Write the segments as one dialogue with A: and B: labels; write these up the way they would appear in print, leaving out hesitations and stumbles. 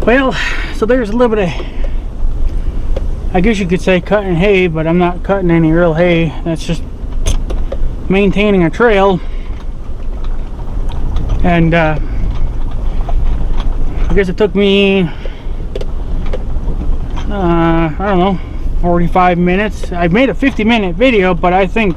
A: Well, so there's a little bit of, I guess you could say cutting hay, but I'm not cutting any real hay. That's just maintaining a trail. And I guess it took me I don't know, 45 minutes. I made a 50-minute video, but I think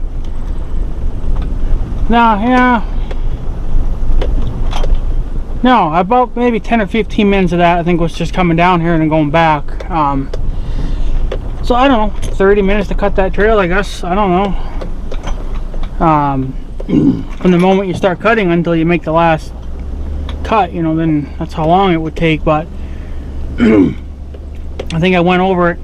A: no, about maybe 10 or 15 minutes of that I think was just coming down here and then going back. So I don't know, 30 minutes to cut that trail, I guess. I don't know. From the moment you start cutting until you make the last cut, you know, then that's how long it would take. But I think I went over it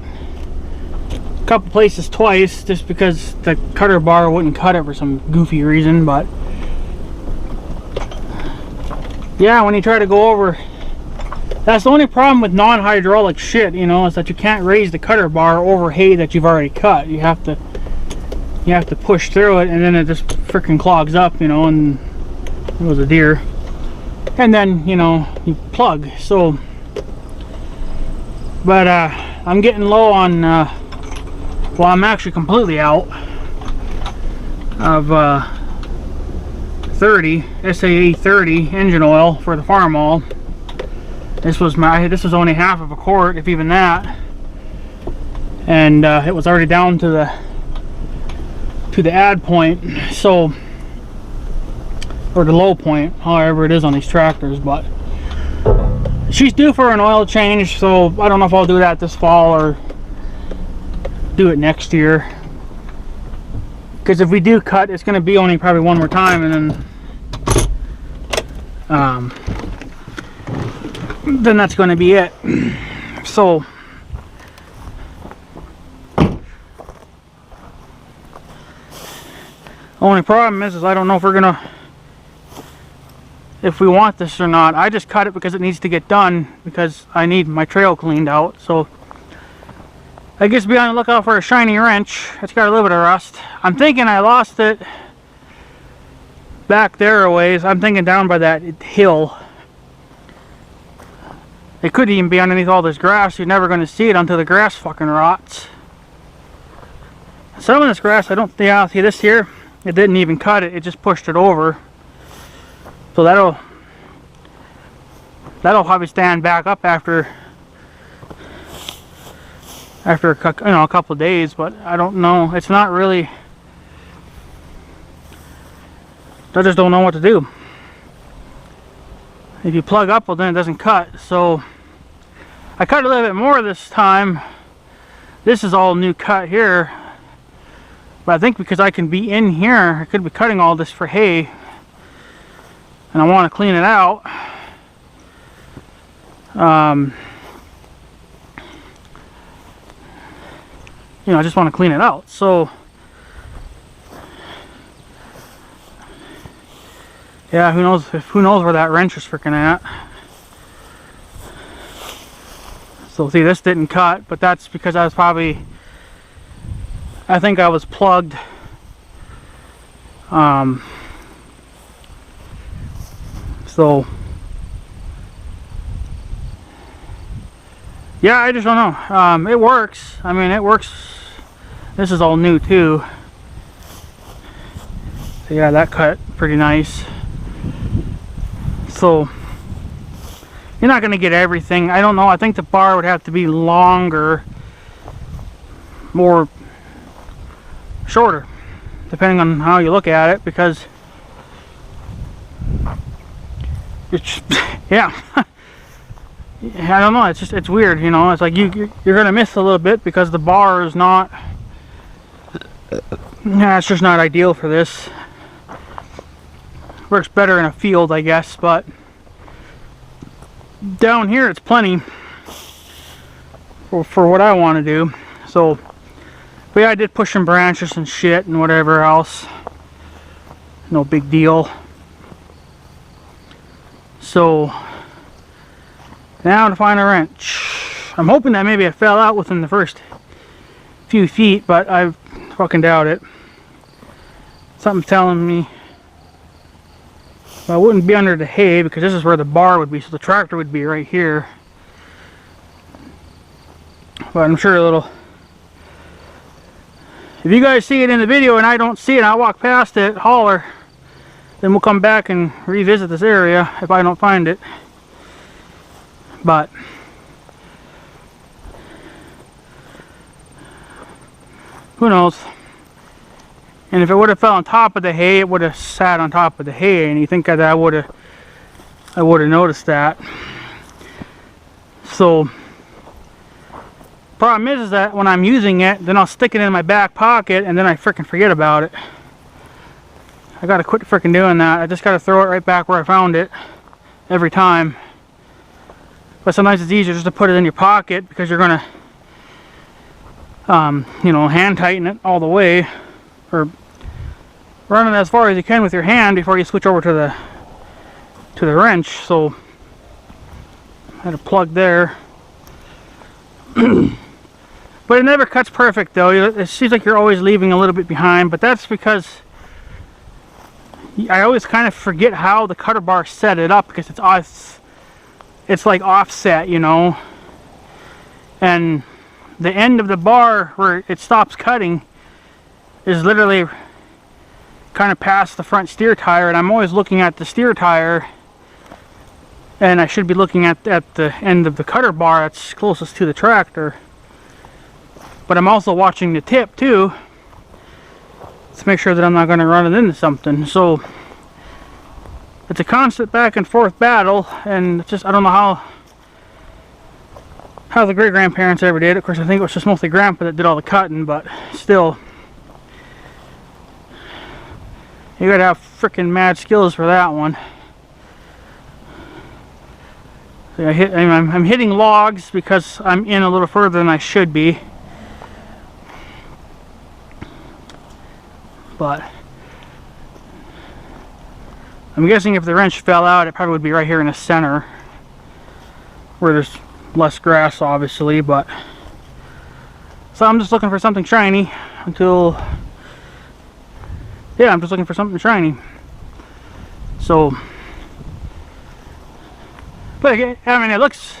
A: a couple places twice just because the cutter bar wouldn't cut it for some goofy reason. But yeah, when you try to go over, that's the only problem with non-hydraulic shit, you know, is that you can't raise the cutter bar over hay that you've already cut. You have to push through it, and then it just freaking clogs up, you know, and it was a deer. And then, you know, you plug. So but I'm getting low on well, I'm actually completely out of 30 SAE 30 engine oil for the farmall. This was only half of a quart, if even that, and it was already down to the add point, so, or the low point, however it is on these tractors. But she's due for an oil change, so I don't know if I'll do that this fall or do it next year, because if we do cut, it's going to be only probably one more time, and then that's going to be it. So only problem is I don't know if we're gonna, if we want this or not. I just cut it because it needs to get done, because I need my trail cleaned out. So I guess be on the lookout for a shiny wrench. It's got a little bit of rust. I'm thinking I lost it back there a ways. I'm thinking down by that hill. It could even be underneath all this grass. You're never going to see it until the grass fucking rots. Some of this grass, I don't, yeah, see this here? It didn't even cut it. It just pushed it over. So that'll probably stand back up after a couple of days. But I don't know. It's not really. I just don't know what to do. If you plug up, well, then it doesn't cut. So I cut a little bit more this time. This is all new cut here. But I think because I can be in here, I could be cutting all this for hay, and I want to clean it out. You know, I just want to clean it out. So yeah, who knows where that wrench is freaking at. So see, this didn't cut, but that's because I think I was plugged. So yeah, I just don't know. It works. I mean, it works. This is all new too. So yeah, that cut pretty nice. So you're not going to get everything. I don't know. I think the bar would have to be longer, more shorter, depending on how you look at it, because it's, yeah. I don't know. It's just, it's weird, you know. It's like you're going to miss a little bit because the bar is not. Yeah, it's just not ideal for this. Works better in a field, I guess, but down here it's plenty for what I want to do. So, but yeah, I did push some branches and shit and whatever else. No big deal. So now to find a wrench. I'm hoping that maybe it fell out within the first few feet, but I fucking doubt it. Something's telling me. Well, it wouldn't be under the hay because this is where the bar would be, so the tractor would be right here. But I'm sure if you guys see it in the video and I don't see it, I walk past it, holler. Then we'll come back and revisit this area if I don't find it. But who knows? And if it would have fell on top of the hay, it would have sat on top of the hay, and you think that I would have noticed that. So problem is that when I'm using it, then I'll stick it in my back pocket and then I frickin' forget about it. I gotta quit frickin' doing that. I just gotta throw it right back where I found it every time. But sometimes it's easier just to put it in your pocket because you're gonna you know, hand tighten it all the way, or run it as far as you can with your hand before you switch over to the wrench. So I had a plug there. But it never cuts perfect though. It seems like you're always leaving a little bit behind, but that's because I always kind of forget how the cutter bar set it up, because it's like offset, you know, and the end of the bar where it stops cutting is literally kind of past the front steer tire, and I'm always looking at the steer tire, and I should be looking at the end of the cutter bar that's closest to the tractor. But I'm also watching the tip too to make sure that I'm not going to run it into something. So it's a constant back and forth battle, and it's just, I don't know how the great grandparents ever did. Of course, I think it was just mostly grandpa that did all the cutting, but still, you gotta have freaking mad skills for that one. So I'm hitting logs because I'm in a little further than I should be. But I'm guessing if the wrench fell out, it probably would be right here in the center where there's less grass, obviously. But so I'm just looking for something shiny until, yeah, I'm just looking for something shiny. So, but again, I mean, it looks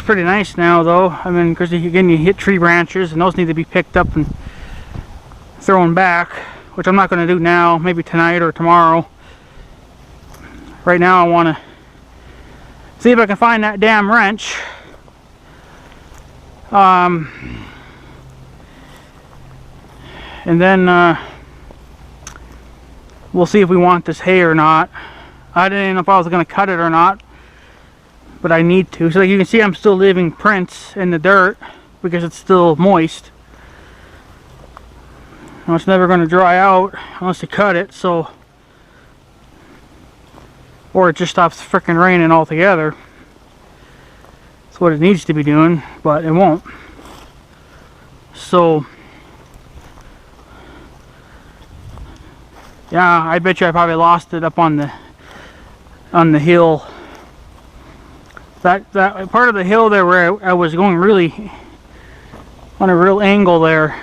A: pretty nice now though. I mean, because again, you hit tree branches and those need to be picked up and thrown back, which I'm not going to do now, maybe tonight or tomorrow. Right now I want to see if I can find that damn wrench. And then we'll see if we want this hay or not. I didn't know if I was going to cut it or not, but I need to. So like you can see, I'm still leaving prints in the dirt because it's still moist. Now it's never going to dry out unless you cut it, so, or it just stops frickin' raining altogether. That's what it needs to be doing, but it won't. So yeah, I bet you I probably lost it up on the hill. That part of the hill there where I was going really on a real angle there.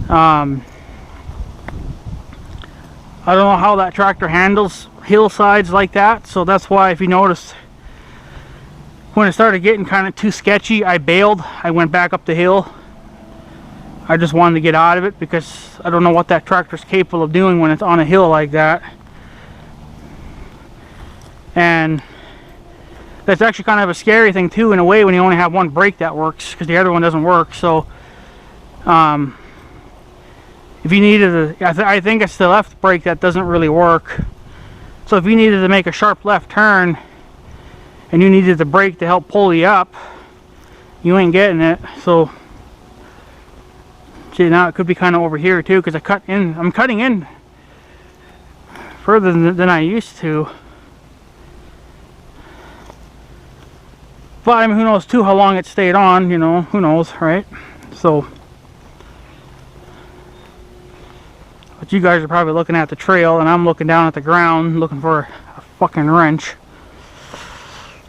A: I don't know how that tractor handles hillsides like that, so that's why, if you notice, when it started getting kind of too sketchy, I bailed. I went back up the hill. I just wanted to get out of it because I don't know what that tractor's capable of doing when it's on a hill like that. And that's actually kind of a scary thing too, in a way, when you only have one brake that works because the other one doesn't work. So if you needed I think it's the left brake that doesn't really work. So if you needed to make a sharp left turn and you needed the brake to help pull you up, you ain't getting it. So see, now it could be kind of over here too, because I'm cutting in further than I used to. But I mean, who knows too how long it stayed on, you know, who knows, right? So, but you guys are probably looking at the trail and I'm looking down at the ground looking for a fucking wrench.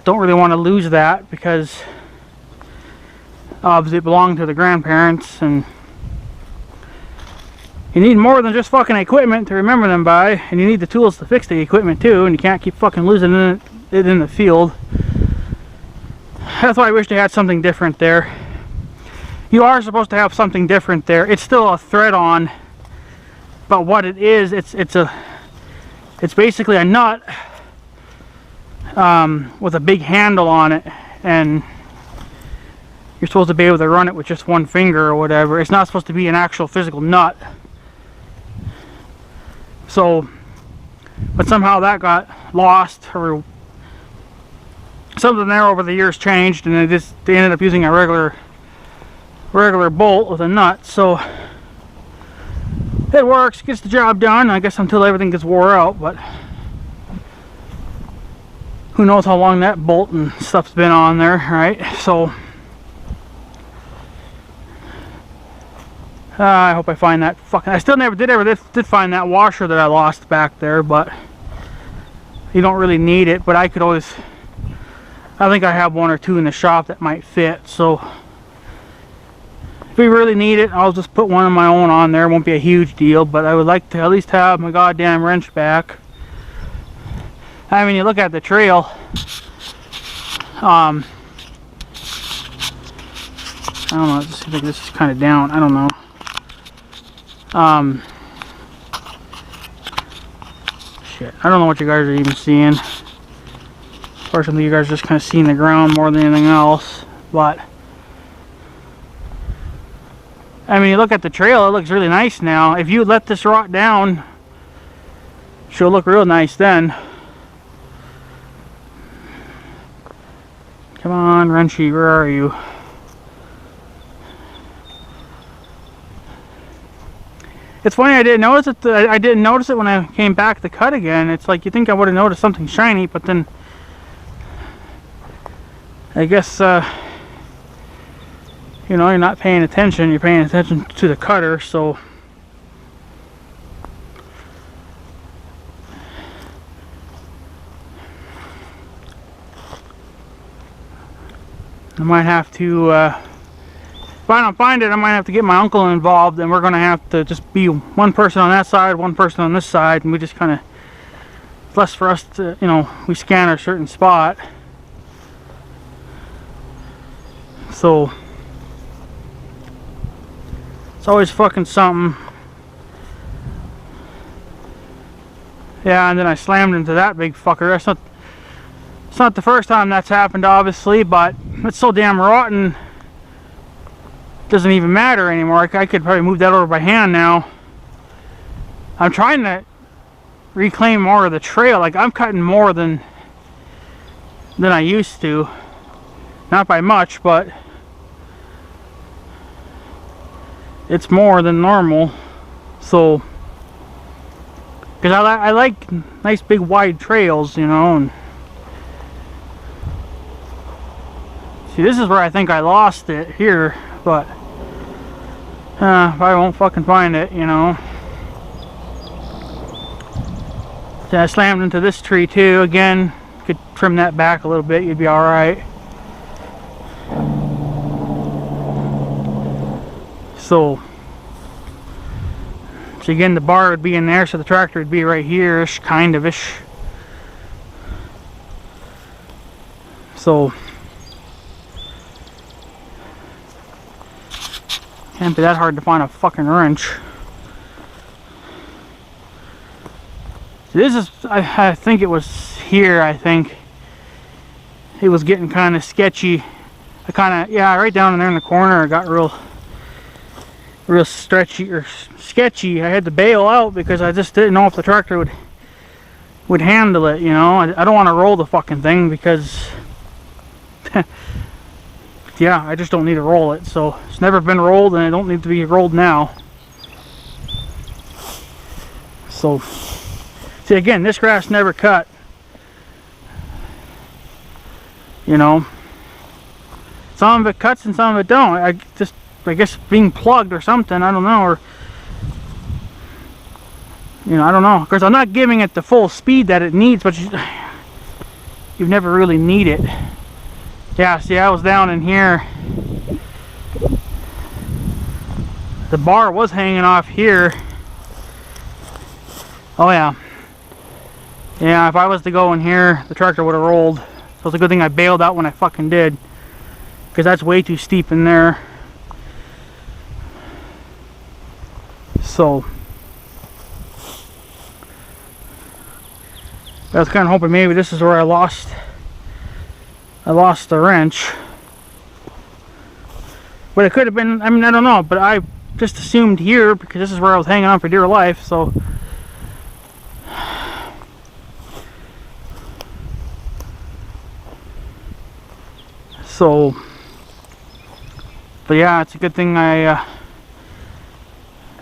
A: Don't really want to lose that because obviously it belonged to the grandparents, and you need more than just fucking equipment to remember them by, and you need the tools to fix the equipment too, and you can't keep fucking losing it in the field. That's why I wish they had something different there. You are supposed to have something different there. It's still a thread on, but what it is, it's basically a nut with a big handle on it, and you're supposed to be able to run it with just one finger or whatever. It's not supposed to be an actual physical nut. So, but somehow that got lost, or something there over the years changed, and they ended up using a regular bolt with a nut. So it works, gets the job done, I guess, until everything gets wore out. But who knows how long that bolt and stuff's been on there, right? So I hope I find that fucking... I still never did find that washer that I lost back there, but you don't really need it. But I could always... I think I have one or two in the shop that might fit, so if we really need it, I'll just put one of my own on there. It won't be a huge deal, but I would like to at least have my goddamn wrench back. I mean, you look at the trail, I don't know, just see if this is kind of down, I don't know. Shit, I don't know what you guys are even seeing. Fortunately, you guys are just kind of seeing the ground more than anything else. But I mean, you look at the trail, it looks really nice now. If you let this rot down, she'll look real nice then. Come on, Wrenchy, where are you? It's funny, I didn't notice it. I didn't notice it when I came back to cut again. It's like you think I would have noticed something shiny, but then I guess you know, you're not paying attention. You're paying attention to the cutter, so I might have to. If I don't find it, I might have to get my uncle involved, and we're going to have to just be one person on that side, one person on this side, and we just kind of, it's less for us to, you know, we scan a certain spot. So, it's always fucking something. Yeah, and then I slammed into that big fucker. It's not the first time that's happened, obviously, but it's so damn rotten. Doesn't even matter anymore. I could probably move that over by hand now. I'm trying to reclaim more of the trail. Like, I'm cutting more than I used to. Not by much, but it's more than normal. So, because I like nice big wide trails, you know. And see, this is where I think I lost it here, but I won't fucking find it, you know. So I slammed into this tree too. Again, could trim that back a little bit, you'd be alright. So again, the bar would be in there, so the tractor would be right here-ish, kind of-ish. So can't be that hard to find a fucking wrench. So this is, I think it was here, I think. It was getting kind of sketchy. I kind of, yeah, right down in there in the corner, it got real stretchy or sketchy. I had to bail out because I just didn't know if the tractor would handle it, you know. I don't want to roll the fucking thing because yeah, I just don't need to roll it. So it's never been rolled, and it don't need to be rolled now. So see, again, this grass never cut, you know. Some of it cuts and some of it don't. I guess being plugged or something, I don't know, or you know, I don't know, because I'm not giving it the full speed that it needs, but you've never really need it. Yeah, see, I was down in here. The bar was hanging off here. Oh yeah. Yeah, if I was to go in here, the tractor would have rolled. So it's a good thing I bailed out when I fucking did. because that's way too steep in there. So I was kind of hoping maybe this is where I lost the wrench. But it could have been, I mean, I don't know, but I just assumed here because this is where I was hanging on for dear life. So but yeah, it's a good thing it might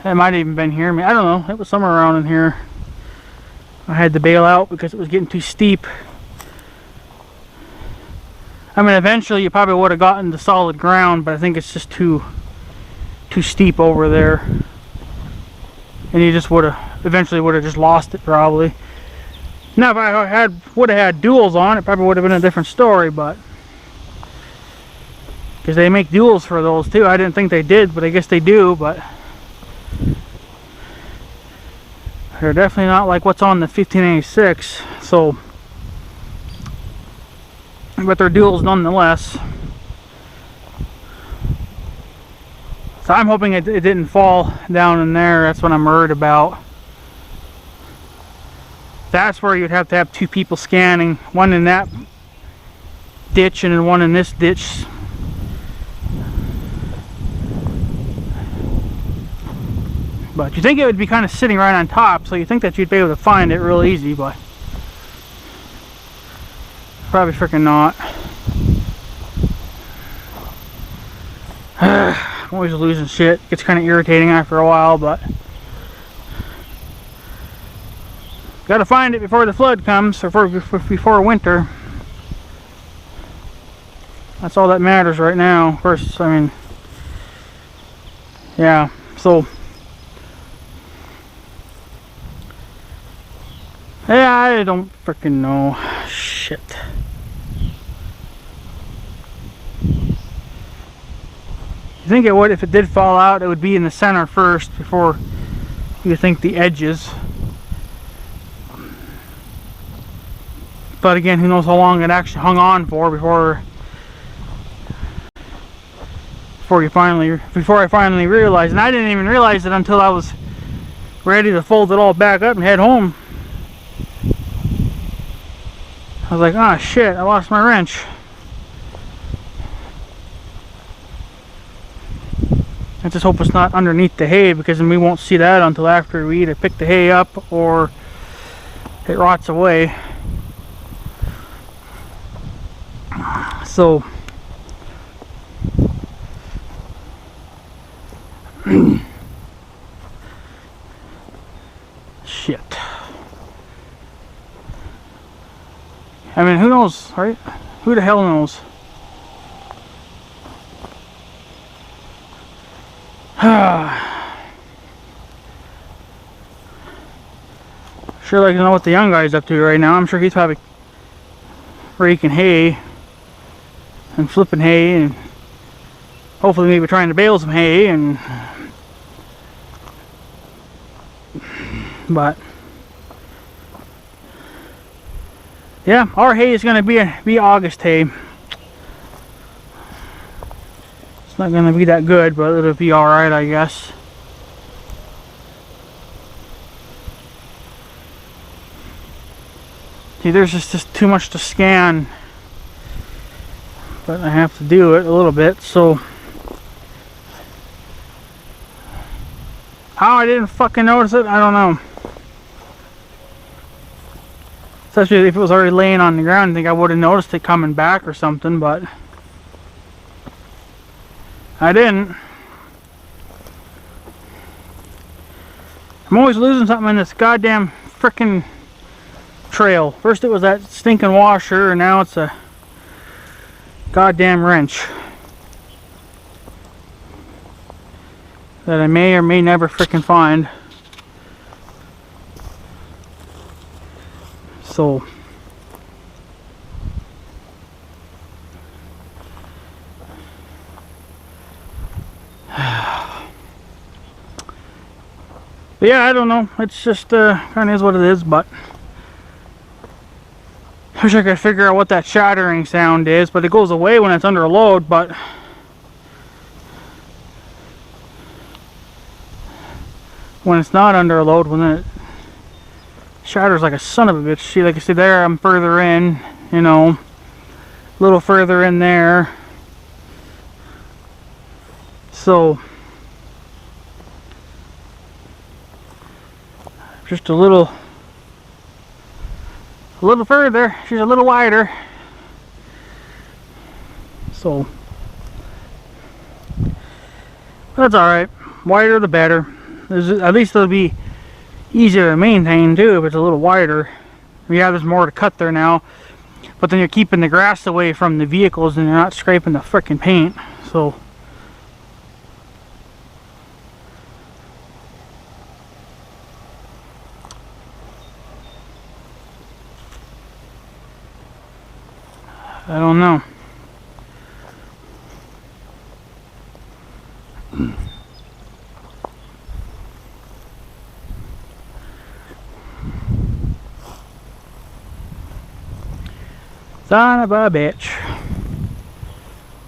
A: have even been here. I mean, I don't know, it was somewhere around in here. I had to bail out because it was getting too steep. I mean, eventually you probably would have gotten to solid ground, but I think it's just too steep over there. And you just eventually would have just lost it probably. Now if I would have had duals on, it probably would have been a different story, but because they make duals for those too. I didn't think they did, but I guess they do, but they're definitely not like what's on the 1586, so, but they're duals nonetheless. So I'm hoping it didn't fall down in there. That's what I'm worried about. That's where you'd have to have two people scanning, one in that ditch and then one in this ditch. But you think it would be kind of sitting right on top, so you think that you'd be able to find it real easy, but probably freaking not. I'm always losing shit. It's kind of irritating after a while, but gotta find it before the flood comes, or before winter. That's all that matters right now. Of course, I mean, yeah, so yeah, I don't freaking know. Shit. You think it would, if it did fall out, it would be in the center first before you think the edges. But again, who knows how long it actually hung on for before I finally realized. And I didn't even realize it until I was ready to fold it all back up and head home. I was like, oh shit, I lost my wrench. I just hope it's not underneath the hay, because then we won't see that until after we either pick the hay up or it rots away. So shit. I mean, who knows, right? Who the hell knows? Sure like to know what the young guy's up to right now. I'm sure he's probably raking hay and flipping hay and hopefully maybe trying to bale some hay, and but yeah, our hay is going to be August hay. It's not going to be that good, but it'll be alright, I guess. See, there's just too much to scan, but I have to do it a little bit, so how I didn't fucking notice it, I don't know. Especially if it was already laying on the ground, I think I would have noticed it coming back or something, but I didn't. I'm always losing something in this goddamn frickin' trail. First it was that stinking washer, and now it's a goddamn wrench that I may or may never frickin' find. So but yeah, I don't know. It's just kind of is what it is. But I wish I could figure out what that shattering sound is, but it goes away when it's under load, but when it's not under load, when it shatters like a son of a bitch. See, like I said there, I'm further in, you know, a little further in there. So, just a little further, she's a little wider. So, that's alright. Wider the better. At least it'll be easier to maintain too if it's a little wider. Yeah, there's more to cut there now, but then you're keeping the grass away from the vehicles and you're not scraping the frickin' paint. So, I don't know. Son of a bitch.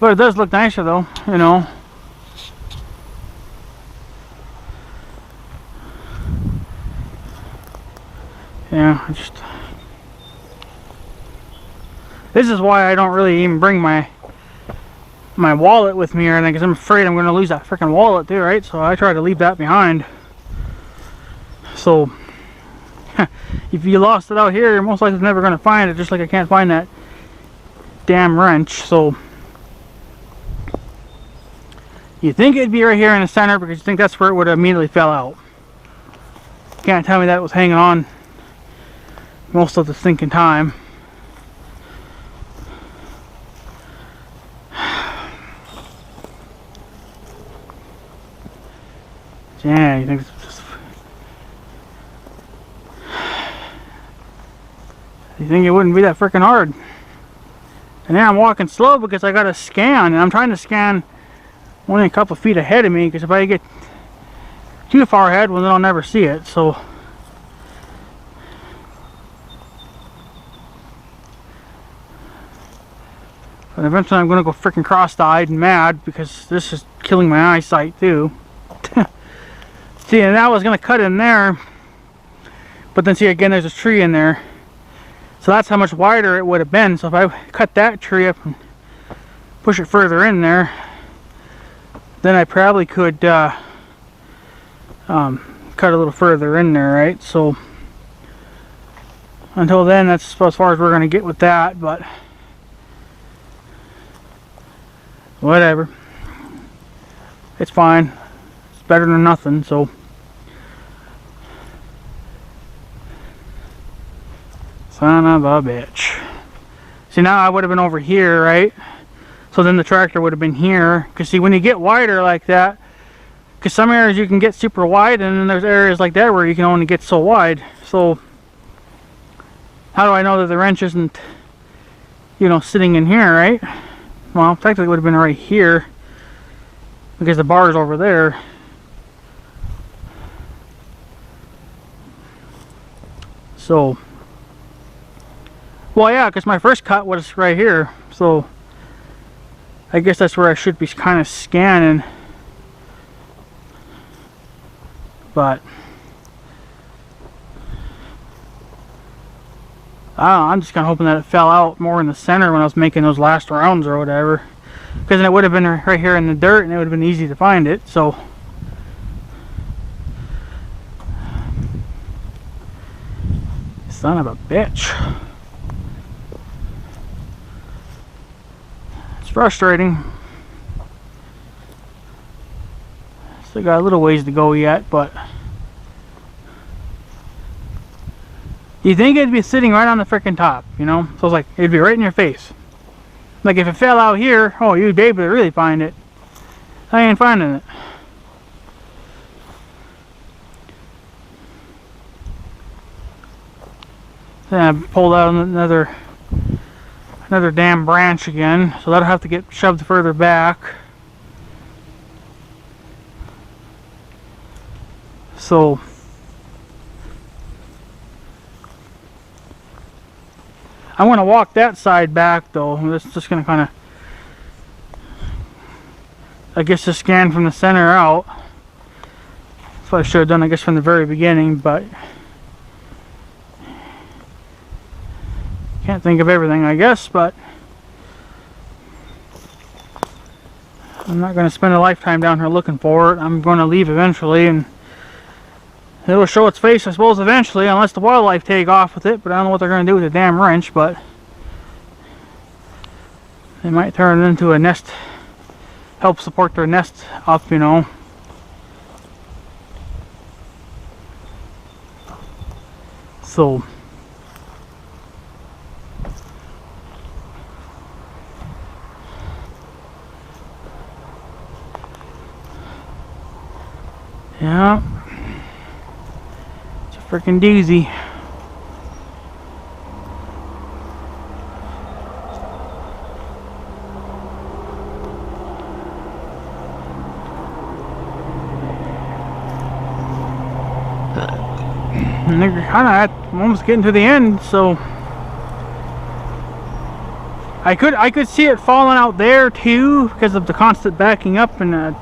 A: But it does look nicer though, you know. Yeah, this is why I don't really even bring my wallet with me or anything, because I'm afraid I'm going to lose that freaking wallet too, right? So I try to leave that behind. So if you lost it out here, you're most likely never going to find it, just like I can't find that damn wrench. So you think it'd be right here in the center because you think that's where it would have immediately fell out. You can't tell me that it was hanging on most of the stinking time. Yeah, you think it's just... You think it wouldn't be that freaking hard. And then I'm walking slow because I gotta scan, and I'm trying to scan only a couple feet ahead of me, because if I get too far ahead, well, then I'll never see it. So but eventually I'm gonna go freaking cross-eyed and mad because this is killing my eyesight too. See, and that was gonna cut in there, but then see again, there's a tree in there, so that's how much wider it would have been. So if I cut that tree up and push it further in there, then I probably could cut a little further in there, right? So until then, that's as far as we're gonna get with that, but whatever, it's fine. It's better than nothing. So son of a bitch. See, now I would have been over here, right? So then the tractor would have been here. Because see, when you get wider like that, because some areas you can get super wide, and then there's areas like that where you can only get so wide. So how do I know that the wrench isn't, you know, sitting in here, right? Well, technically it would have been right here, because the bar is over there. So, well, yeah, because my first cut was right here, so I guess that's where I should be kind of scanning. But I don't know, I'm just kind of hoping that it fell out more in the center when I was making those last rounds or whatever, because then it would have been right here in the dirt and it would have been easy to find it. So son of a bitch. It's frustrating. Still got a little ways to go yet, but you think it'd be sitting right on the freaking top, you know? So it's like it'd be right in your face. Like if it fell out here, oh, you'd be able to really find it. I ain't finding it. Then I pulled out another damn branch again, so that'll have to get shoved further back. So I'm going to walk that side back though. This is just going to kind of, I guess, just scan from the center out. That's what I should have done, I guess, from the very beginning, but can't think of everything, I guess, but I'm not going to spend a lifetime down here looking for it. I'm going to leave eventually, and it will show its face, I suppose, eventually, unless the wildlife take off with it. But I don't know what they're going to do with the damn wrench, but they might turn it into a nest, help support their nest up, you know. So yeah, it's a freaking doozy. And they're kind of almost getting to the end, so I could see it falling out there too because of the constant backing up and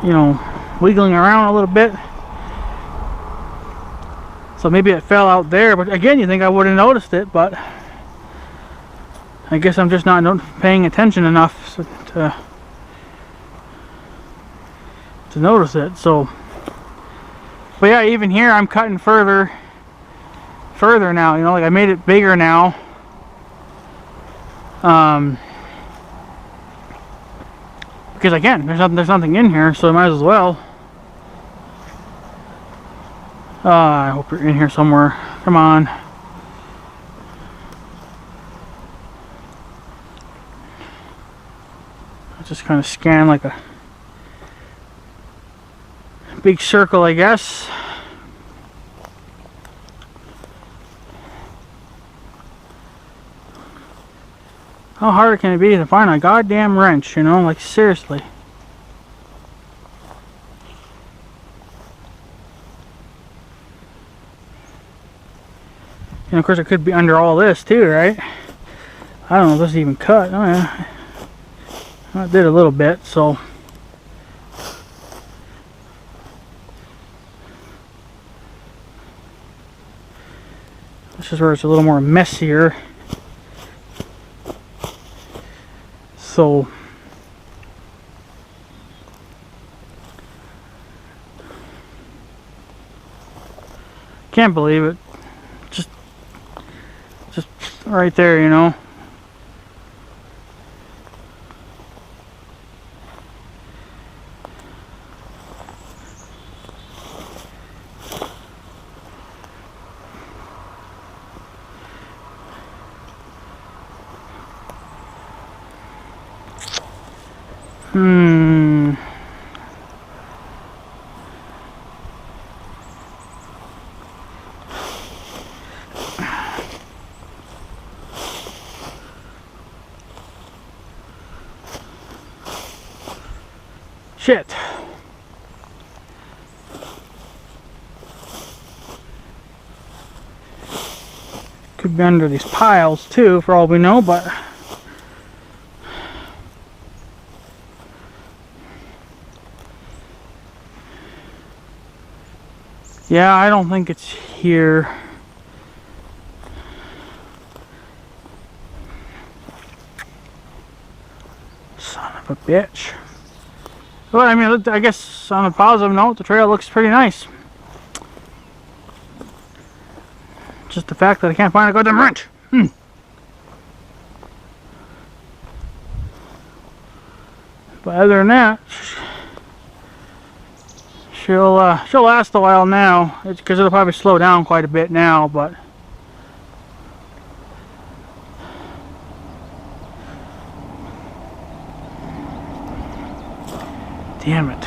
A: you know, wiggling around a little bit. So maybe it fell out there, but again, you think I would have noticed it, but I guess I'm just not paying attention enough to notice it. So, but yeah, even here I'm cutting further now, you know, like I made it bigger now. Because again, there's nothing in here, so I might as well. I hope you're in here somewhere. Come on. I'll just kind of scan like a big circle, I guess. How hard can it be to find a goddamn wrench, you know? Like, seriously. And of course it could be under all this too, right? I don't know if this is even cut. Oh yeah, I did a little bit, so this is where it's a little more messier. So can't believe it. Just right there, you know. Shit. Could be under these piles too, for all we know, but yeah, I don't think it's here. Son of a bitch. But I mean, I guess on a positive note, the trail looks pretty nice. Just the fact that I can't find a goddamn wrench. But other than that, she'll last a while now. It's because it'll probably slow down quite a bit now, but damn it.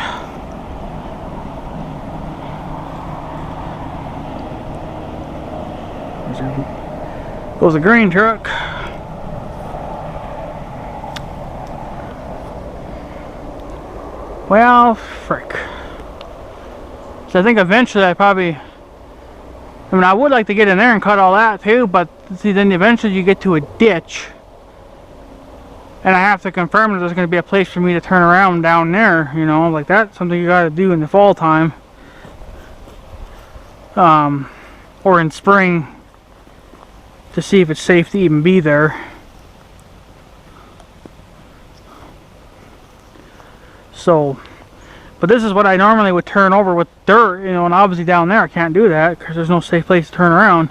A: There goes the green truck. Well, frick. So I think eventually I mean, I would like to get in there and cut all that too, but see, then eventually you get to a ditch, and I have to confirm that there's going to be a place for me to turn around down there, you know, like that's something you got to do in the fall time, or in spring, to see if it's safe to even be there. So, but this is what I normally would turn over with dirt, you know, and obviously down there I can't do that because there's no safe place to turn around.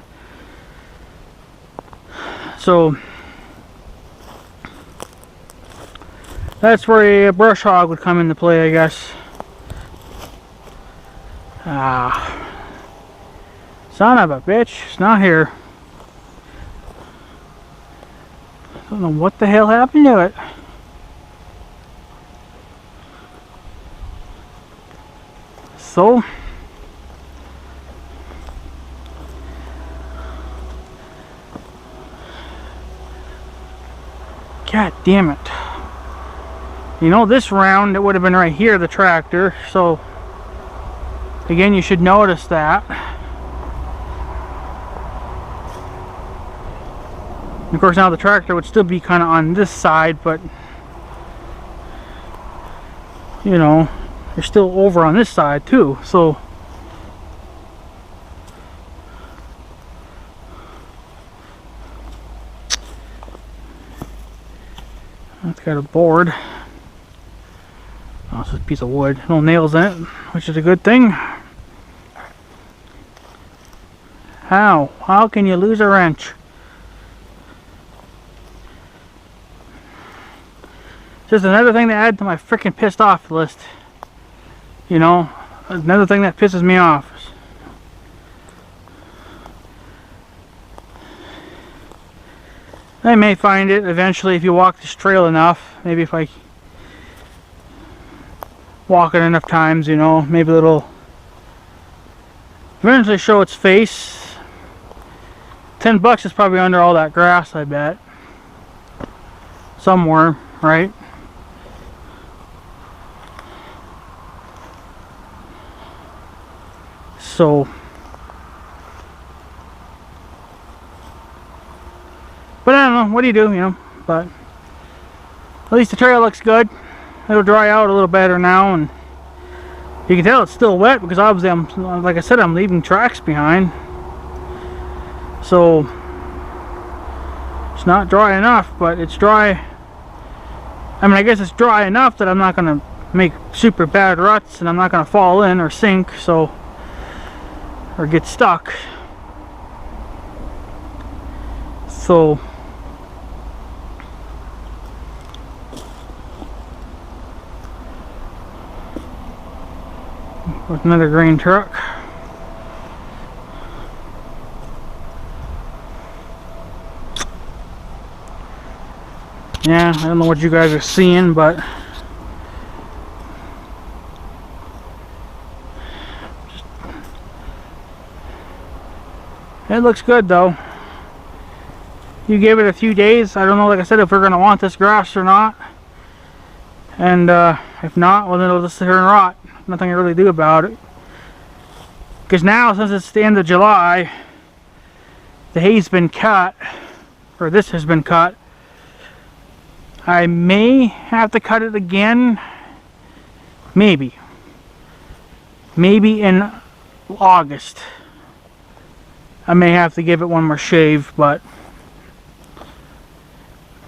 A: So that's where a brush hog would come into play, I guess. Son of a bitch, it's not here. I don't know what the hell happened to it. So god damn it. You know, this round it would have been right here, the tractor, so again you should notice that. And of course now the tractor would still be kind of on this side, but you know, you're still over on this side too, so that's got a board. Oh, it's just a piece of wood, no nails in it, which is a good thing. How can you lose a wrench? Just another thing to add to my freaking pissed off list. You know, another thing that pisses me off. I may find it eventually if you walk this trail enough. Maybe if I walk it enough times, you know, maybe it'll eventually show its face. $10 is probably under all that grass, I bet. Somewhere, right? So, but I don't know, what do, you know, but at least the trail looks good. It'll dry out a little better now, and you can tell it's still wet because obviously I'm, like I said, I'm leaving tracks behind. So, it's not dry enough, but it's dry. I mean, I guess it's dry enough that I'm not going to make super bad ruts, and I'm not going to fall in or sink, so, or get stuck. So with another grain truck. Yeah, I don't know what you guys are seeing, but it looks good though. You give it a few days. I don't know, like I said, if we're going to want this grass or not. And if not, well then it'll just sit here and rot. Nothing I really do about it. Because now, since it's the end of July, the hay's been cut, or this has been cut. I may have to cut it again. Maybe in August. I may have to give it one more shave, but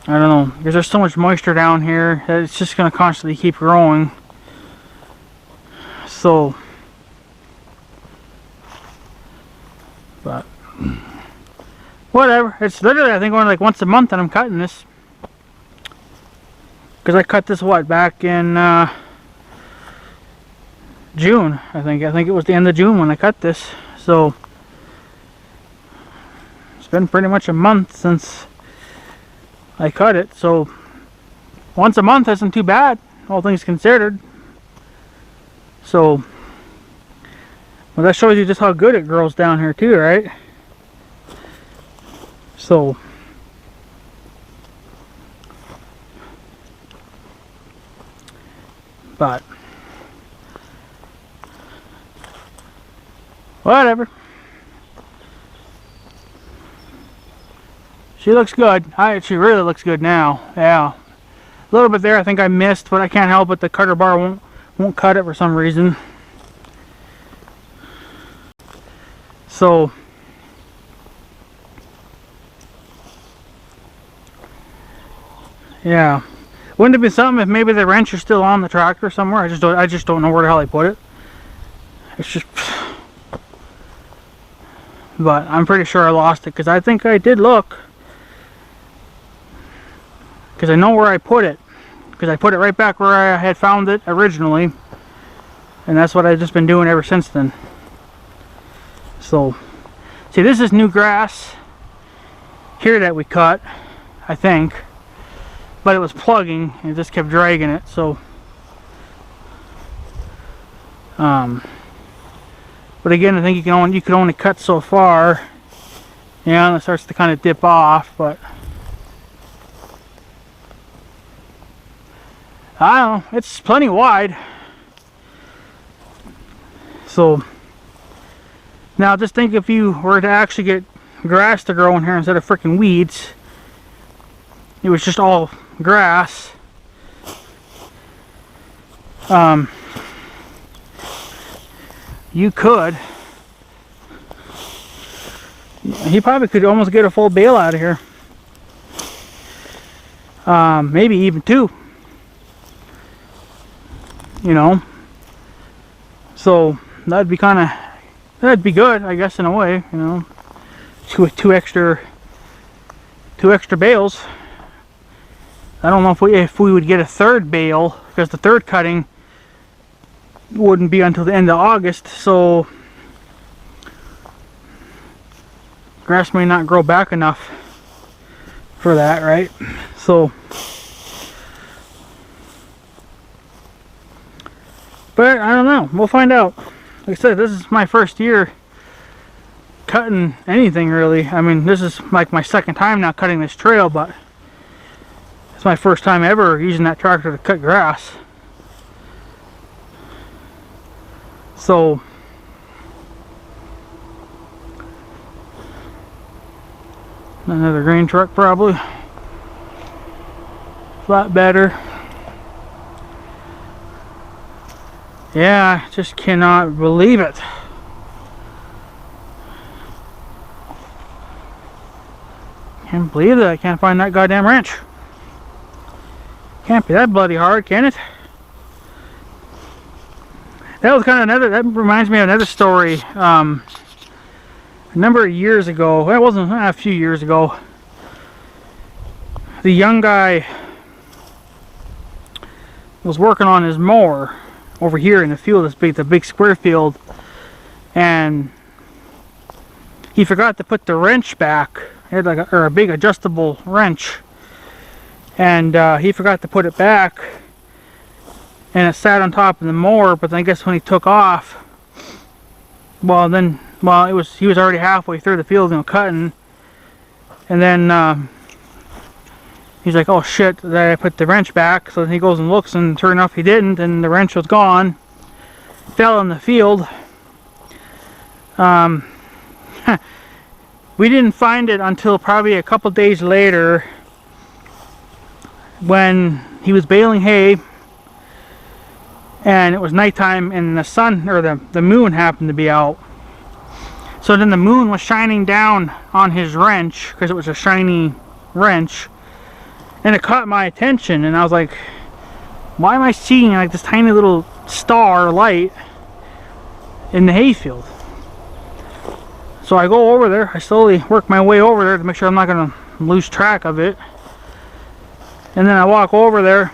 A: I don't know, because there's so much moisture down here that it's just going to constantly keep growing. So, but whatever. It's literally, I think, only like once a month that I'm cutting this. Because I cut this, what, back in June, I think. I think it was the end of June when I cut this. So, it's been pretty much a month since I cut it. So, once a month isn't too bad, all things considered. So, well, that shows you just how good it grows down here too, right? So, but whatever. She looks good. She really looks good now. Yeah. A little bit there I think I missed, but I can't help it. The cutter bar won't cut it for some reason. So yeah. Wouldn't it be something if maybe the wrench is still on the tractor somewhere? I just don't know where the hell I put it. It's just, but I'm pretty sure I lost it because I think I did look. Because I know where I put it. Because I put it right back where I had found it originally. And that's what I've just been doing ever since then. So, see, this is new grass here that we cut, I think. But it was plugging and it just kept dragging it. So, but again, I think you can only cut so far. Yeah, and it starts to kind of dip off, but I don't know, it's plenty wide. So now just think if you were to actually get grass to grow in here instead of freaking weeds. It was just all grass. You could. He probably could almost get a full bale out of here. Maybe even 2. You know. So that'd be good, I guess, in a way. You know, two extra bales. I don't know if we would get a 3rd bale, because the 3rd cutting wouldn't be until the end of August, so grass may not grow back enough for that, right? So, but I don't know, we'll find out. Like I said, this is my first year cutting anything really. I mean, this is like my 2nd time now cutting this trail, but it's my first time ever using that tractor to cut grass. So another grain truck probably. Flatbedder. Yeah, I just cannot believe it. Can't believe that I can't find that goddamn wrench. Can't be that bloody hard, can it? That was kind of that reminds me of another story. A number of years ago, well, it wasn't a few years ago, the young guy was working on his mower over here in the field, the big square field, and he forgot to put the wrench back. He had like a big adjustable wrench, and he forgot to put it back, and it sat on top of the mower. But then I guess when he took off, he was already halfway through the field, cutting, and then he's like, oh shit, that I put the wrench back. So then he goes and looks, and sure enough he didn't, and the wrench was gone. Fell in the field. We didn't find it until probably a couple days later, when he was baling hay and it was nighttime and the sun, or the moon, happened to be out. So then the moon was shining down on his wrench, because it was a shiny wrench, and it caught my attention, and I was like, why am I seeing like this tiny little star light in the hayfield? So I go over there, I slowly work my way over there to make sure I'm not going to lose track of it. And then I walk over there,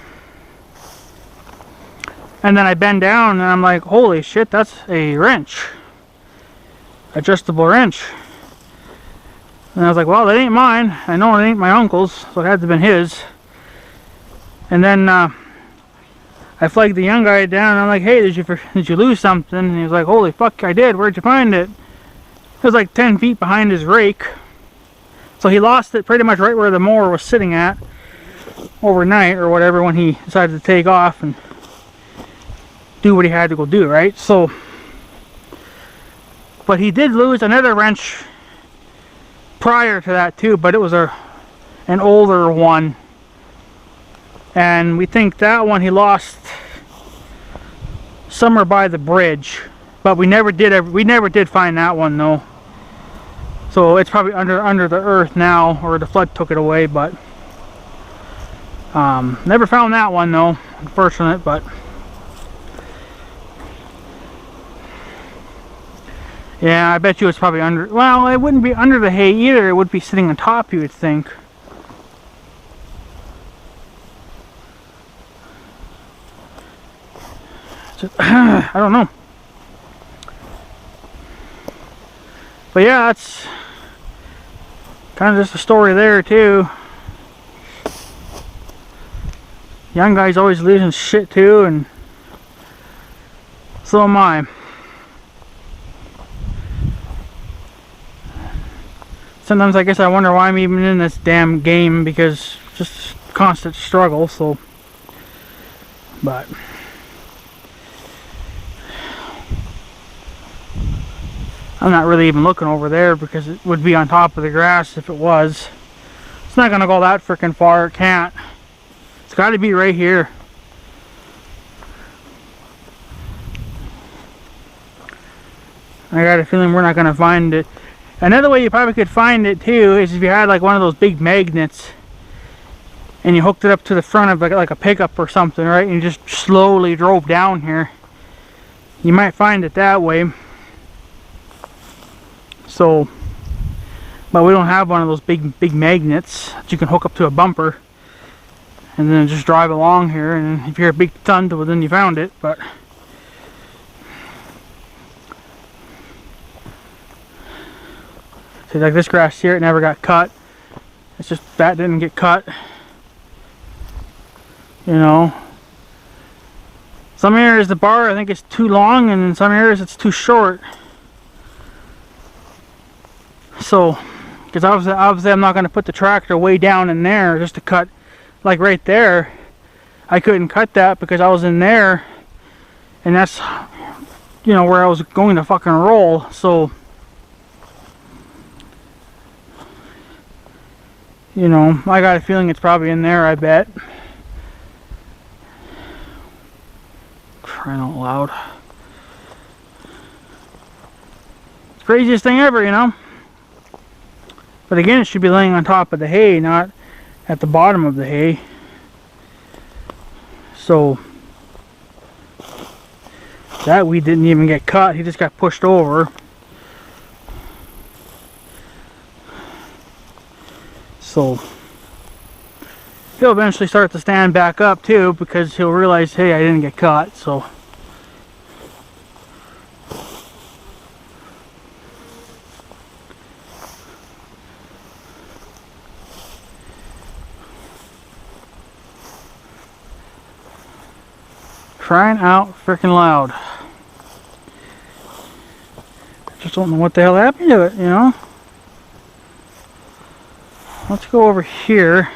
A: and then I bend down, and I'm like, holy shit, that's a wrench. Adjustable wrench. And I was like, well, that ain't mine. I know it ain't my uncle's, so it had to have been his. And then I flagged the young guy down, and I'm like, hey, did you lose something? And he was like, holy fuck, I did. Where'd you find it? It was like 10 feet behind his rake. So he lost it pretty much right where the mower was sitting at overnight or whatever, when he decided to take off and do what he had to go do, right? So, but he did lose another wrench prior to that too, but it was a an older one, and we think that one he lost somewhere by the bridge, but we never did find that one though. So it's probably under the earth now, or the flood took it away. But never found that one though, unfortunate. But yeah, I bet you it's probably under. Well, it wouldn't be under the hay either. It would be sitting on top, you would think. Just, I don't know. But yeah, that's kind of just a story there too. Young guys always losing shit too, and so am I. Sometimes I guess I wonder why I'm even in this damn game, because it's just constant struggle. So, but I'm not really even looking over there because it would be on top of the grass if it was. It's not gonna go that freaking far. It can't. It's got to be right here. I got a feeling we're not gonna find it. Another way you probably could find it too is if you had like one of those big magnets and you hooked it up to the front of like a pickup or something, right? And you just slowly drove down here. You might find it that way. So, but we don't have one of those big magnets that you can hook up to a bumper and then just drive along here. And if you're a big thud, well, then you found it. But see, like this grass here, it never got cut. It's just that didn't get cut. You know, some areas the bar I think is too long, and in some areas it's too short. So, because obviously I'm not going to put the tractor way down in there just to cut, like right there. I couldn't cut that because I was in there, and that's, you know, where I was going to fucking roll. So, you know, I got a feeling it's probably in there, I bet. Crying out loud. Craziest thing ever, you know. But again, it should be laying on top of the hay, not at the bottom of the hay. So that weed didn't even get cut, he just got pushed over. So he'll eventually start to stand back up too, because he'll realize, hey, I didn't get caught. So crying out freaking loud. Just don't know what the hell happened to it, you know. Let's go over here.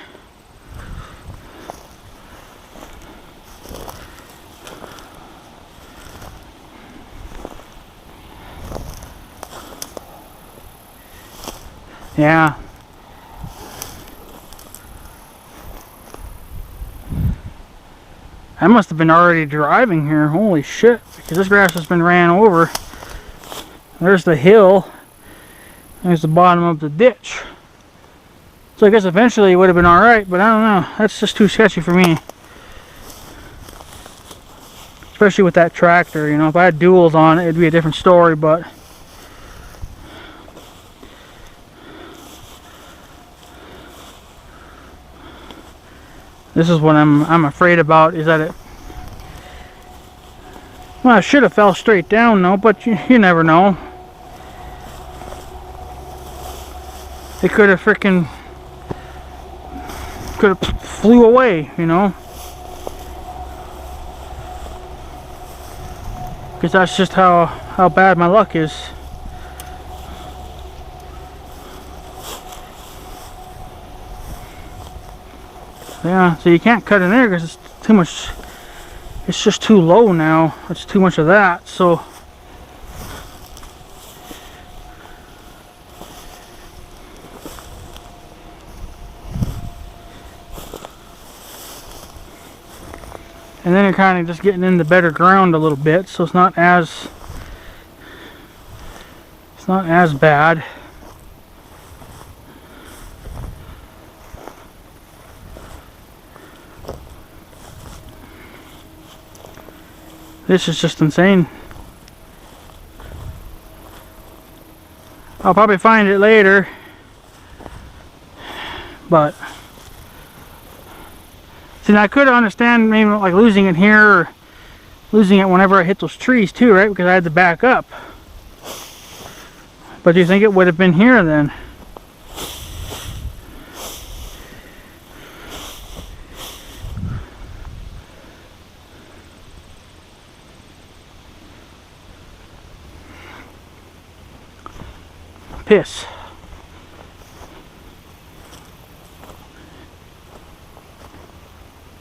A: Yeah. I must have been already driving here. Holy shit. Because this grass has been ran over. There's the hill. There's the bottom of the ditch. So I guess eventually it would have been alright, but I don't know. That's just too sketchy for me. Especially with that tractor, you know. If I had duals on it, it'd be a different story, but this is what I'm afraid about, is that it, well, it should have fell straight down though, but you never know. It could have flew away, you know. Because that's just how bad my luck is. Yeah, so you can't cut in there because it's too much. It's just too low now. It's too much of that. So And then you're kind of just getting into better ground a little bit, so it's not as bad. This is just insane. I'll probably find it later, but see, I could understand maybe like losing it here or losing it whenever I hit those trees too, right? Because I had to back up. But do you think it would have been here then? Piss.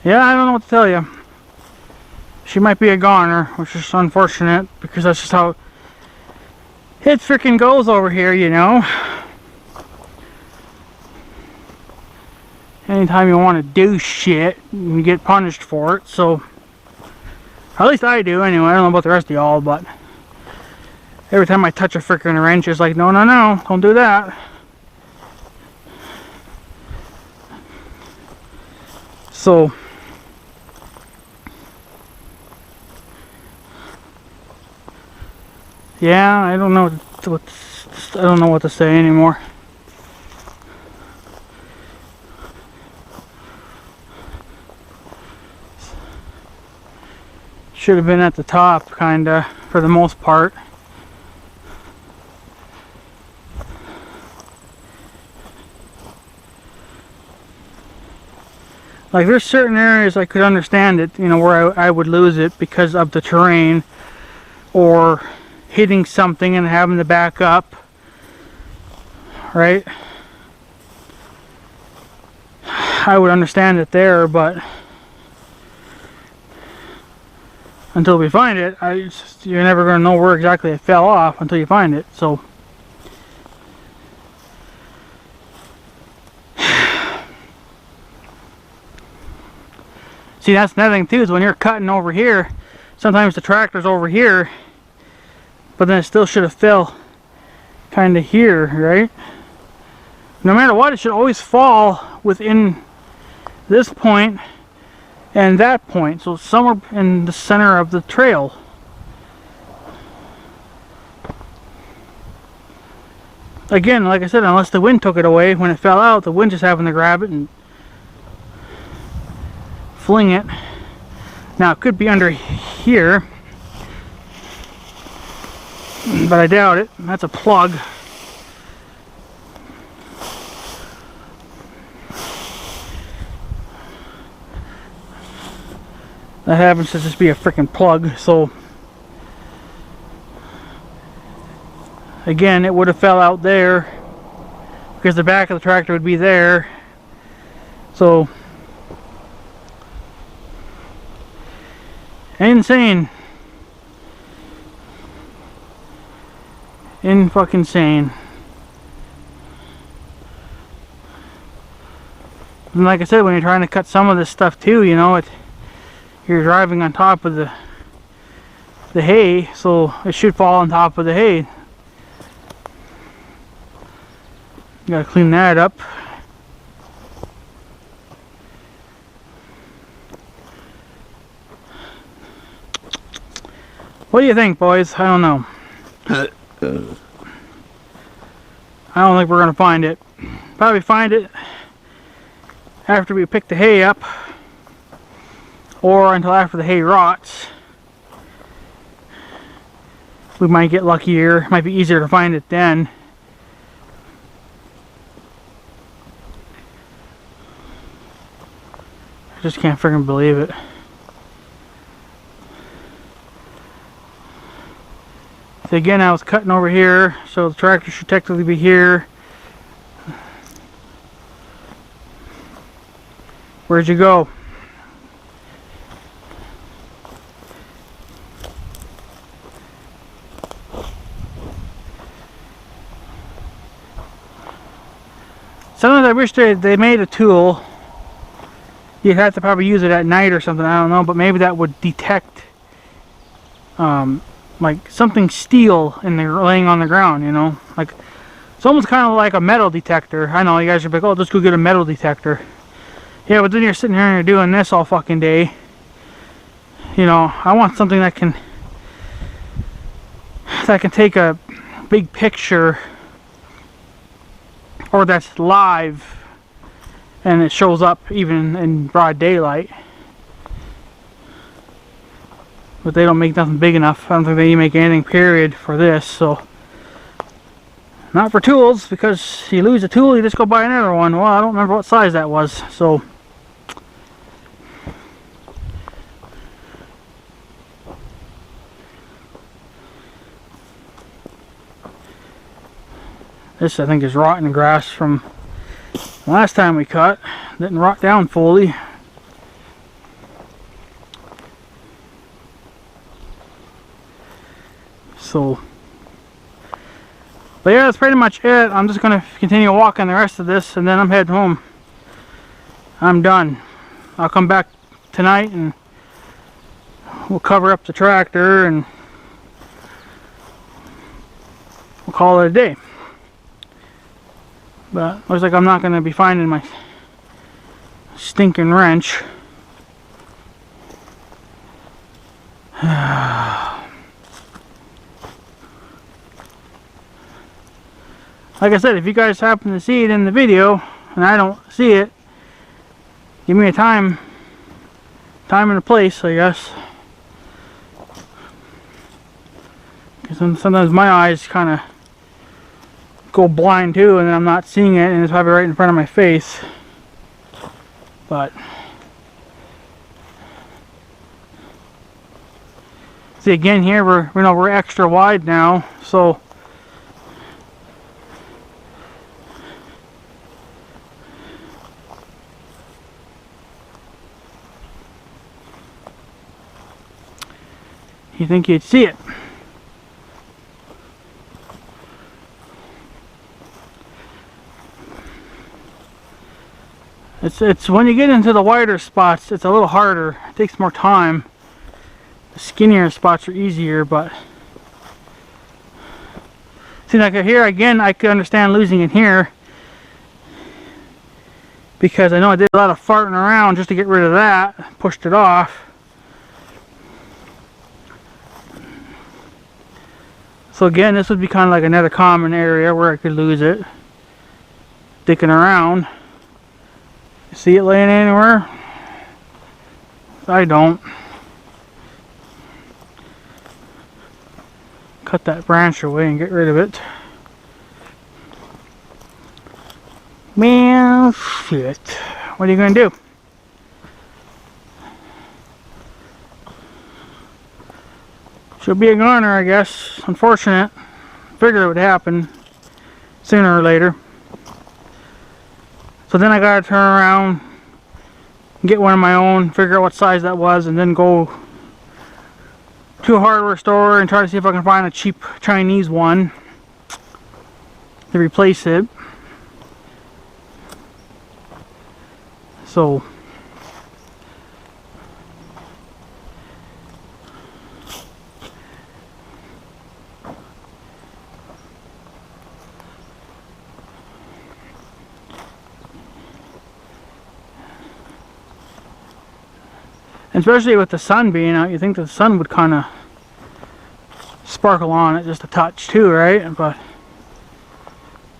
A: Yeah, I don't know what to tell you. She might be a goner, which is unfortunate because that's just how it freaking goes over here, you know. Anytime you want to do shit, you get punished for it. So, at least I do anyway. I don't know about the rest of y'all, but every time I touch a freaking wrench, it's like, no, no, no, don't do that. So, yeah, I don't know what to say anymore. Should have been at the top, kinda, for the most part. Like, there's certain areas I could understand it, you know, where I would lose it because of the terrain or hitting something and having to back up, right? I would understand it there, but until we find it, you're never going to know where exactly it fell off until you find it. So see, that's another thing too, is when you're cutting over here, sometimes the tractor's over here, but then it still should have fell kind of here, right? No matter what, it should always fall within this point and that point, so somewhere in the center of the trail. Again, like I said, unless the wind took it away when it fell out, the wind just happened to grab it and fling it. Now it could be under here, but I doubt it. That's a plug. That happens to just be a freaking plug. So again, it would have fell out there because the back of the tractor would be there. So insane. Fucking insane. And like I said, when you're trying to cut some of this stuff too, you know, you're driving on top of the hay, so it should fall on top of the hay. You gotta clean that up. What do you think, boys? I don't know. I don't think we're gonna find it. Probably find it after we pick the hay up, or until after the hay rots. We might get luckier. It might be easier to find it then. I just can't freaking believe it. So again, I was cutting over here, so the tractor should technically be here. Where'd you go? Sometimes I wish they made a tool You'd have to probably use it at night or something, I don't know, but maybe that would detect like something steel in there laying on the ground, you know, like it's almost kind of like a metal detector. I know you guys are like, oh, just go get a metal detector. Yeah, but then you're sitting here and you're doing this all fucking day. You know, I want something that can take a big picture, or that's live and it shows up even in broad daylight. But they don't make nothing big enough. I don't think they make anything period for this, so not for tools, because you lose a tool, you just go buy another one. Well, I don't remember what size that was, so this I think is rotten grass from the last time we cut. Didn't rot down fully. So, but yeah, that's pretty much it. I'm just going to continue walking the rest of this, and then I'm heading home. I'm done. I'll come back tonight and we'll cover up the tractor and we'll call it a day. But looks like I'm not going to be finding my stinking wrench. Like I said, if you guys happen to see it in the video and I don't see it, give me a time and a place, I guess. Because sometimes my eyes kind of go blind too, and then I'm not seeing it, and it's probably right in front of my face. But see, again here we're extra wide now, so you think you'd see it. It's when you get into the wider spots, it's a little harder. It takes more time. The skinnier spots are easier, but see, like here again, I could understand losing it here because I know I did a lot of farting around just to get rid of that, pushed it off. So again, this would be kind of like another common area where I could lose it. Dicking around. See it laying anywhere? I don't. Cut that branch away and get rid of it. Man, shit. What are you gonna do? She'll be a goner, I guess. Unfortunate. Figured it would happen sooner or later. So then I gotta turn around, get one of my own, figure out what size that was, and then go to a hardware store and try to see if I can find a cheap Chinese one to replace it. So especially with the sun being out, you think the sun would kind of sparkle on it just a touch too, right? But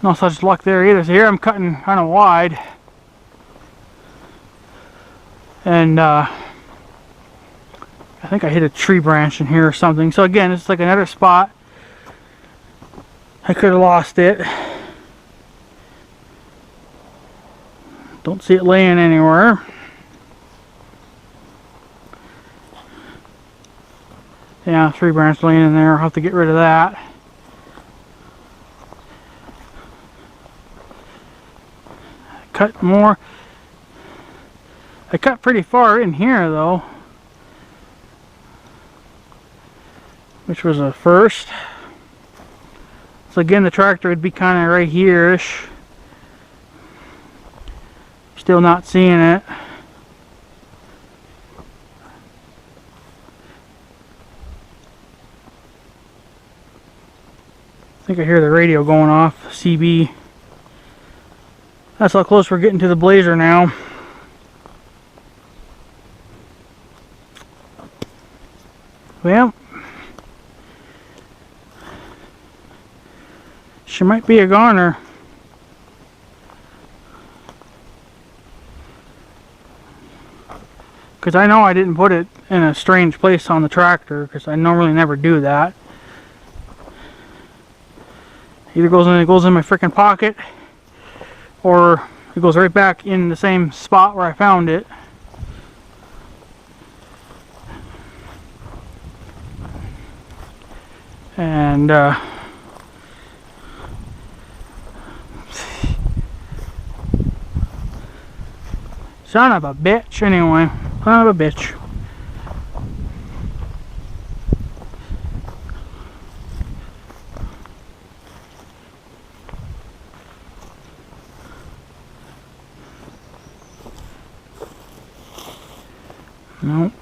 A: no such luck there either. So here I'm cutting kind of wide, and I think I hit a tree branch in here or something. So again, it's like another spot. I could have lost it. Don't see it laying anywhere. Yeah, tree branch laying in there. I'll have to get rid of that. Cut more. I cut pretty far in here though, which was a first. So again, the tractor would be kind of right here-ish. Still not seeing it. think I hear the radio going off. CB. That's how close we're getting to the Blazer now. Well, she might be a goner. Because I know I didn't put it in a strange place on the tractor, because I normally never do that. Either it goes in my freaking pocket, or it goes right back in the same spot where I found it. And son of a bitch, anyway. Son of a bitch. Nope.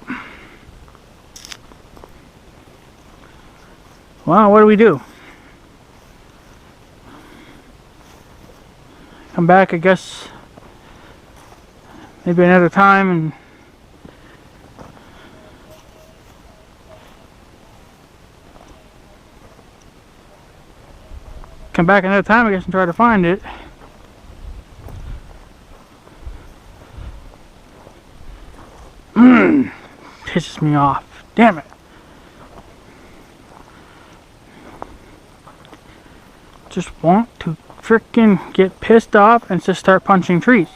A: Well, what do we do? Come back, I guess, maybe another time and come back another time, I guess, and try to find it. Pisses me off. Damn it. Just want to frickin' get pissed off and just start punching trees.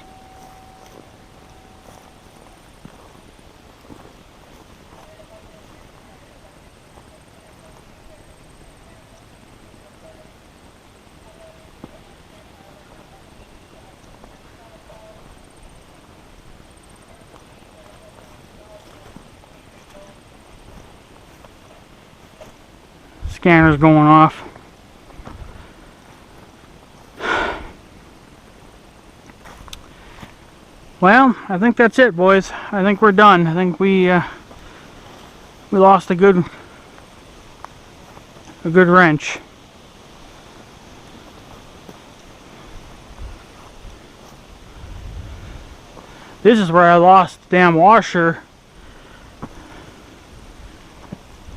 A: Scanner's going off. Well, I think that's it, boys. I think we're done. I think we lost a good wrench. This is where I lost the damn washer.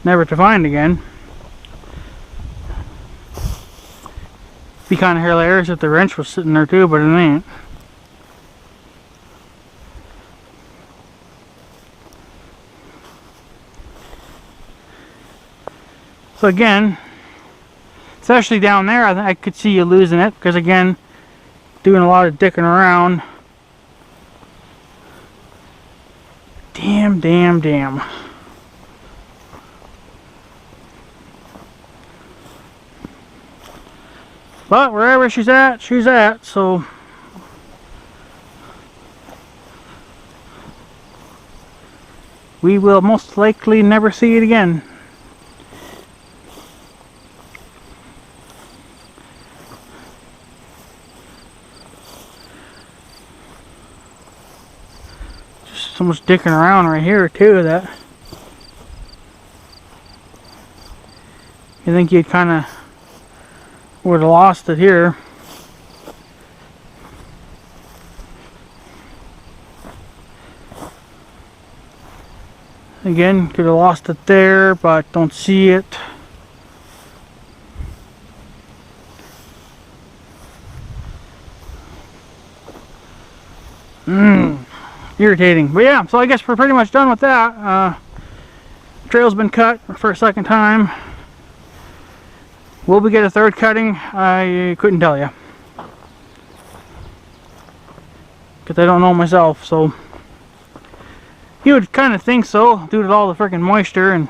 A: Never to find again. Be kind of hilarious if the wrench was sitting there too, but it ain't. So again, especially down there, I could see you losing it, because again, doing a lot of dicking around. Damn. But wherever she's at, so we will most likely never see it again. Just so much dicking around right here too that you think you'd kind of would have lost it here. Again, could have lost it there, but don't see it. Irritating. But yeah, so I guess we're pretty much done with that. Trail's been cut for a second time. Will we get a third cutting? I couldn't tell you, because I don't know myself. So you would kind of think so, due to all the freaking moisture and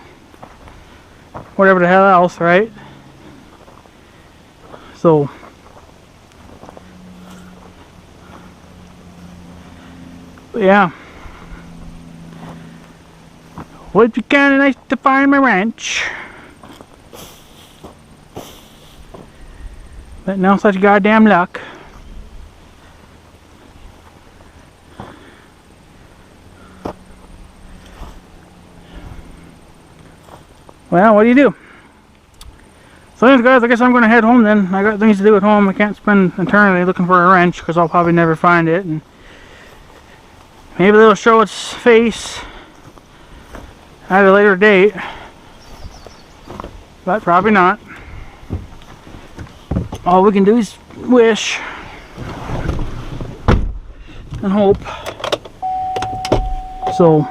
A: whatever the hell else, right? So yeah, would be kind of nice to find my wrench. But no such goddamn luck. Well, what do you do? So anyways guys, I guess I'm going to head home then. I got things to do at home. I can't spend eternity looking for a wrench because I'll probably never find it. And maybe they'll show its face at a later date. But probably not. All we can do is wish and hope. So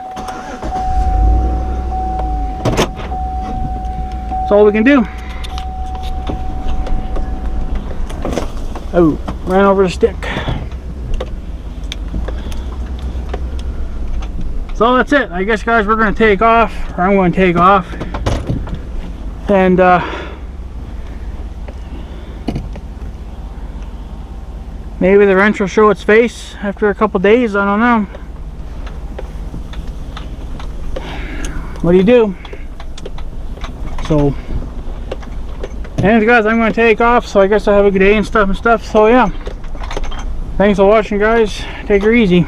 A: that's all we can do. Oh, ran over the stick. So that's it. I guess guys, we're going to take off, or I'm going to take off. And maybe the wrench will show its face after a couple days. I don't know. What do you do? So anyways guys, I'm going to take off, so I guess I have a good day and stuff. So yeah, thanks for watching guys. Take her easy.